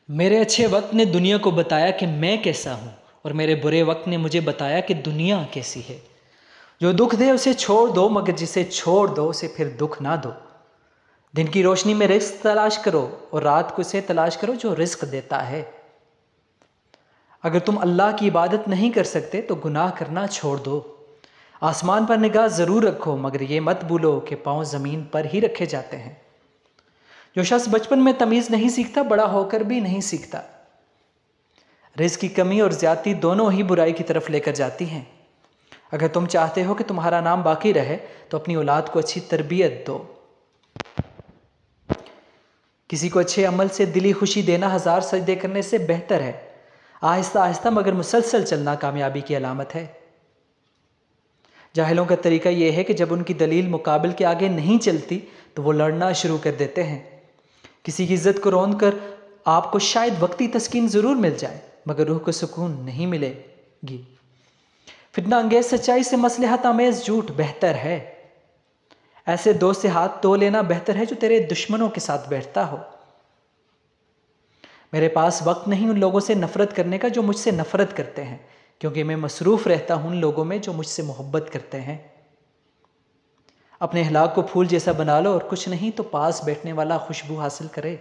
میرے اچھے وقت نے دنیا کو بتایا کہ میں کیسا ہوں، اور میرے برے وقت نے مجھے بتایا کہ دنیا کیسی ہے۔ جو دکھ دے اسے چھوڑ دو، مگر جسے چھوڑ دو اسے پھر دکھ نہ دو۔ دن کی روشنی میں رزق تلاش کرو، اور رات کو اسے تلاش کرو جو رزق دیتا ہے۔ اگر تم اللہ کی عبادت نہیں کر سکتے تو گناہ کرنا چھوڑ دو۔ آسمان پر نگاہ ضرور رکھو، مگر یہ مت بھولو کہ پاؤں زمین پر ہی رکھے جاتے ہیں۔ جو شخص بچپن میں تمیز نہیں سیکھتا بڑا ہو کر بھی نہیں سیکھتا۔ رزق کی کمی اور زیادتی دونوں ہی برائی کی طرف لے کر جاتی ہیں۔ اگر تم چاہتے ہو کہ تمہارا نام باقی رہے تو اپنی اولاد کو اچھی تربیت دو۔ کسی کو اچھے عمل سے دلی خوشی دینا 1000 سجدے کرنے سے بہتر ہے۔ آہستہ آہستہ مگر مسلسل چلنا کامیابی کی علامت ہے۔ جاہلوں کا طریقہ یہ ہے کہ جب ان کی دلیل مقابل کے آگے نہیں چلتی تو وہ لڑنا شروع کر دیتے ہیں۔ کسی کی عزت کو روند کر آپ کو شاید وقتی تسکین ضرور مل جائے، مگر روح کو سکون نہیں ملے گی۔ فتنہ انگیز سچائی سے مصلحت آمیز جھوٹ بہتر ہے۔ ایسے دوست سے ہاتھ دھو لینا بہتر ہے جو تیرے دشمنوں کے ساتھ بیٹھتا ہو۔ میرے پاس وقت نہیں ان لوگوں سے نفرت کرنے کا جو مجھ سے نفرت کرتے ہیں، کیونکہ میں مصروف رہتا ہوں ان لوگوں میں جو مجھ سے محبت کرتے ہیں۔ اپنے اخلاق کو پھول جیسا بنا لو، اور کچھ نہیں تو پاس بیٹھنے والا خوشبو حاصل کرے۔